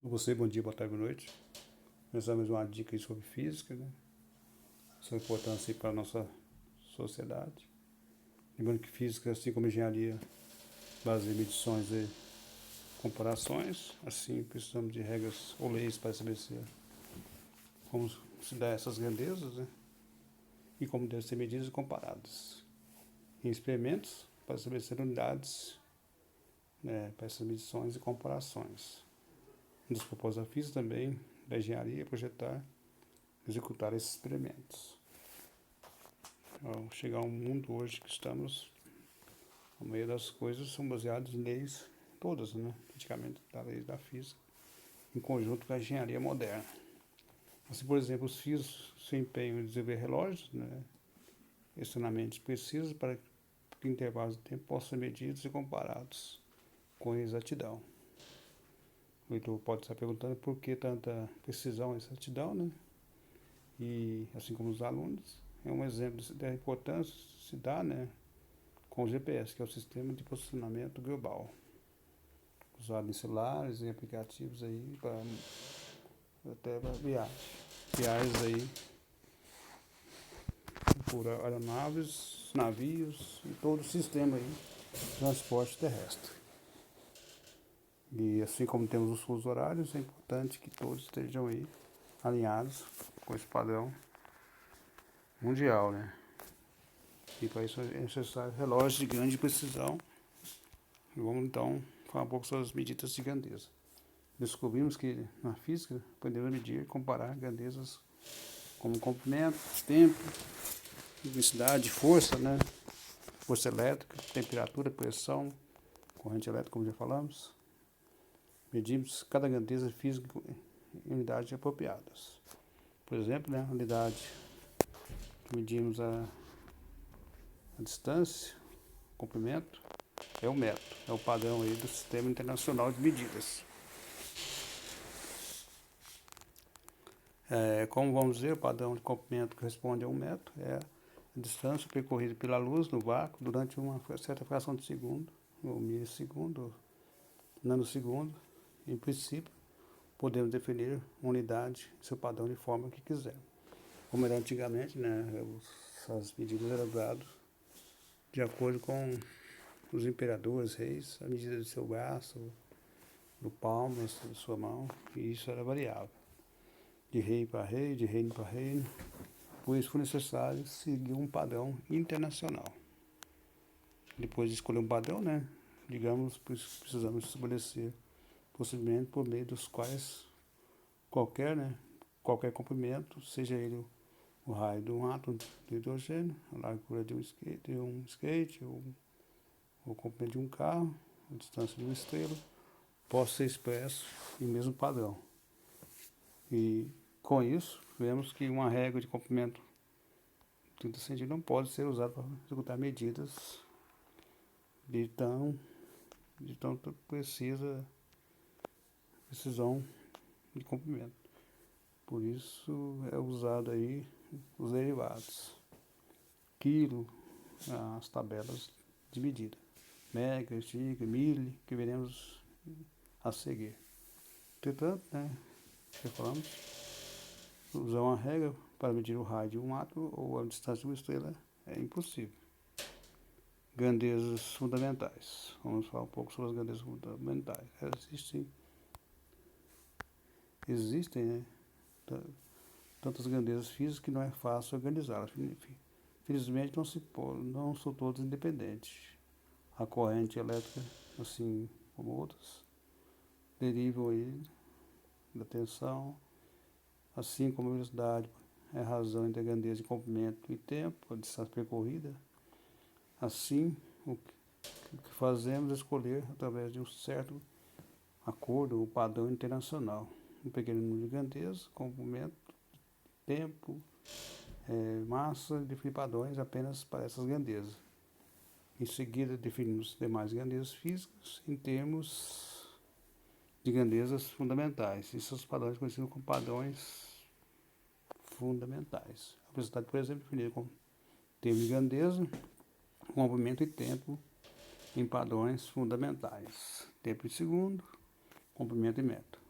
Você, bom dia, boa tarde, boa noite. Começar mais uma dica aí sobre física, né? Sua importância para a nossa sociedade. Lembrando que física, assim como engenharia, baseia em medições e comparações. Assim, precisamos de regras ou leis para estabelecer como se dá essas grandezas, né? E como devem ser medidas e comparadas. Em experimentos, para estabelecer unidades, né, para essas medições e comparações. Um dos propósitos da física também, da engenharia, é projetar e executar esses experimentos. Ao chegar ao mundo hoje que estamos, a maioria das coisas são baseadas em leis, todas, né? Praticamente, da lei da física, em conjunto com a engenharia moderna. Assim, por exemplo, os físicos se empenham em desenvolver relógios, né, extremamente precisos para que intervalos de tempo possam ser medidos e comparados com exatidão. O leitor pode estar perguntando por que tanta precisão e exatidão, né? E, assim como os alunos, é um exemplo da importância que se dá, né, com o GPS, que é o Sistema de Posicionamento Global, usado em celulares e aplicativos aí para até para viagens aí por aeronaves, navios e todo o sistema aí de transporte terrestre. E assim como temos os fusos horários, é importante que todos estejam aí alinhados com esse padrão mundial, né? E para isso é necessário relógios de grande precisão. E vamos então falar um pouco sobre as medidas de grandeza. Descobrimos que na física podemos medir e comparar grandezas como comprimento, tempo, intensidade, força, né? Força elétrica, temperatura, pressão, corrente elétrica, como já falamos. Medimos cada grandeza física em unidades apropriadas. Por exemplo, né, a unidade que medimos a distância, o comprimento, é o metro, é o padrão aí do Sistema Internacional de Medidas. Como vamos ver, o padrão de comprimento que responde a 1 metro é a distância percorrida pela luz no vácuo durante uma certa fração de segundo, ou milissegundo, ou nanosegundo. Em princípio, podemos definir uma unidade e seu padrão de forma que quisermos. Como era antigamente, né, as medidas eram dadas de acordo com os imperadores, reis, a medida do seu braço, do palmo, da sua mão, e isso era variável. De rei para rei, de reino para reino. Por isso foi necessário seguir um padrão internacional. Depois de escolher um padrão, né, digamos, precisamos estabelecer procedimentos por meio dos quais qualquer comprimento, seja ele o raio de um átomo de hidrogênio, a largura de um skate ou o comprimento de um carro, a distância de uma estrela, possa ser expresso em mesmo padrão. E com isso, vemos que uma regra de comprimento de 30 centímetros não pode ser usada para executar medidas de tão precisão de comprimento. Por isso é usado aí os derivados. Quilo, as tabelas de medida. Mega, giga, mili, que veremos a seguir. Entretanto, né, já falamos, usar uma regra para medir o raio de um átomo ou a distância de uma estrela é impossível. Grandezas fundamentais. Vamos falar um pouco sobre as grandezas fundamentais. Existem, né, tantas grandezas físicas que não é fácil organizá-las. Felizmente não são todas independentes. A corrente elétrica, assim como outras, derivam aí da tensão, assim como a velocidade é a razão entre a grandeza de comprimento e tempo, a distância percorrida. Assim, o que fazemos é escolher através de um certo acordo ou padrão internacional. Um pequeno número de grandezas, comprimento, tempo, massa e definir padrões apenas para essas grandezas. Em seguida, definimos demais grandezas físicas em termos de grandezas fundamentais. Esses padrões conhecidos como padrões fundamentais. A velocidade, por exemplo, é definida como termo de grandeza, comprimento e tempo em padrões fundamentais. Tempo em segundo, comprimento e metro.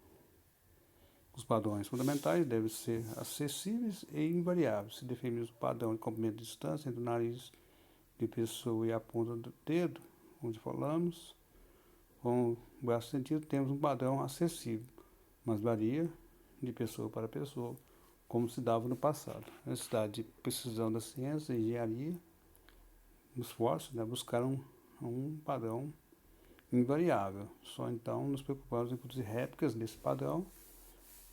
Os padrões fundamentais devem ser acessíveis e invariáveis. Se definirmos o padrão de comprimento de distância entre o nariz de pessoa e a ponta do dedo, onde falamos, com o braço sentido, temos um padrão acessível, mas varia de pessoa para pessoa, como se dava no passado. A necessidade de precisão da ciência e engenharia nos força a buscar um padrão invariável. Só então nos preocupamos em produzir réplicas desse padrão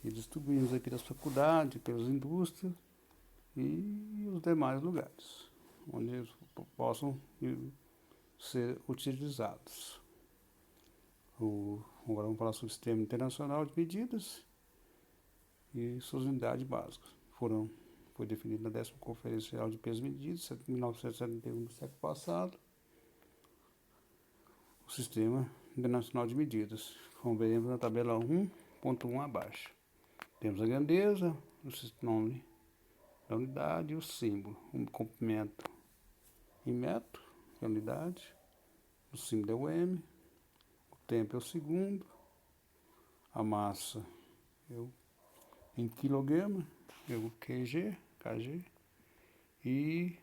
e distribuímos aqui das faculdades, pelas indústrias e os demais lugares onde eles possam ser utilizados. Agora vamos falar sobre o Sistema Internacional de Medidas e suas unidades básicas. Foi definido na 10ª Conferência Geral de Pesos e Medidas, em 1971, do século passado, o Sistema Internacional de Medidas, como veremos na tabela 1.1 abaixo. Temos a grandeza, o nome da unidade e o símbolo. O comprimento em metro, que é a unidade, o símbolo é o M, o tempo é o segundo, a massa em quilograma, é o kg, e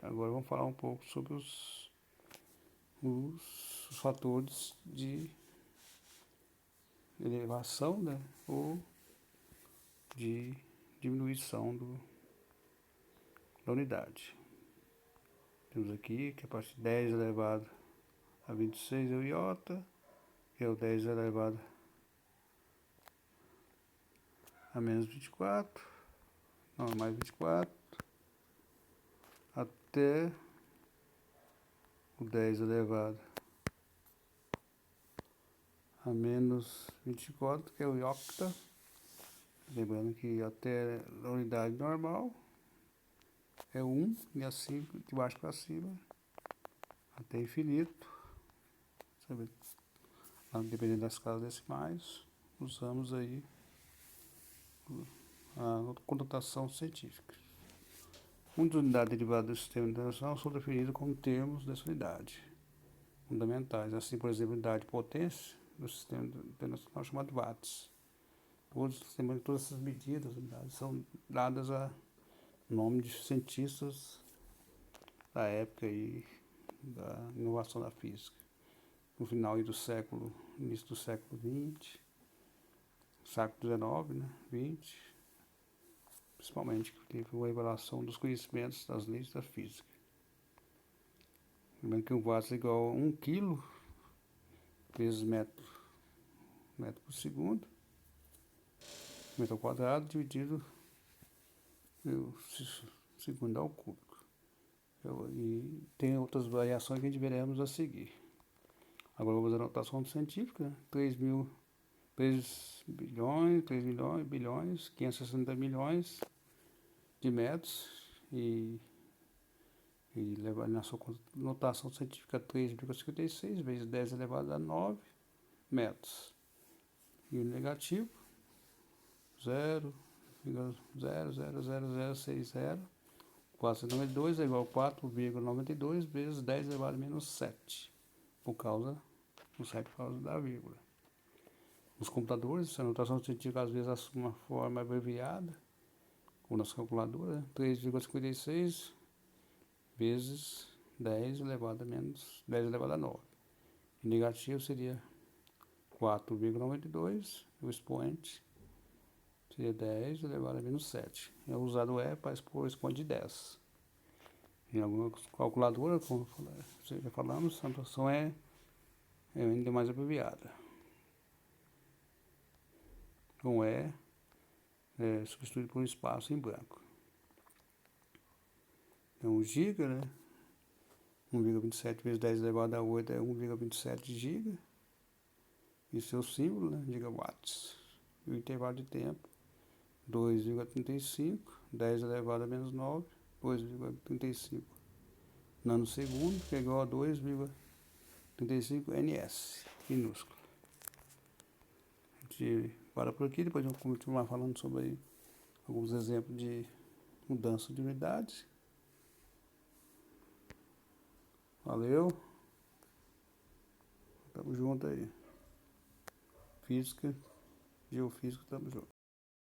agora vamos falar um pouco sobre os fatores de elevação, né, ou de diminuição da unidade. Temos aqui que a partir de 10 elevado a 26 é o iota, que é o 10 elevado a menos 24, não, mais 24, até o 10 elevado a menos 24, que é o iocta. Lembrando que até a unidade normal é 1, e assim, de baixo para cima, até infinito. Sabe? Dependendo das escalas decimais, usamos aí a conotação científica. Muitas unidades derivadas do sistema internacional são definidas como termos dessa unidade fundamentais. Assim, por exemplo, a unidade de potência do sistema internacional chamado watts. Todas essas medidas, unidades, são dadas a nome de cientistas da época aí, da inovação da física. No final aí início do século XX, século XIX, né, XX, principalmente, que teve uma revelação dos conhecimentos das leis da física. Lembrando que um watt é igual a 1 kg vezes metro por segundo, metro ao quadrado, dividido pelo segundo ao cúbico. E tem outras variações que a gente veremos a seguir. Agora vou fazer a anotação científica, né? 3 bilhões, 560 milhões de metros e levar na sua notação científica 3,56 vezes 10 elevado a 9 metros. E o negativo 0,00060. 492 é igual a 4,92 vezes 10 elevado a menos 7, por causa da vírgula. Nos computadores, essa notação científica às vezes assume uma forma abreviada, ou nas calculadoras, 3,56 vezes 10 elevado a 9. E negativo seria 4,92, o expoente seria 10 elevado a menos 7. É usado o para expor o expoente de 10. Em alguma calculadora, como já falamos, a notação é ainda mais abreviada. Com substituído por um espaço em branco. Então, o giga, né? 1,27 vezes 10 elevado a 8 é 1,27 giga. E seu símbolo, né? Gigawatts. E o intervalo de tempo, 2,35, 10 elevado a menos 9, 2,35 nanosegundo, que é igual a 2,35 ns, minúsculo. A gente para por aqui, depois vamos continuar falando sobre aí alguns exemplos de mudança de unidades. Valeu. Tamo junto aí. Física, geofísica, tamo junto.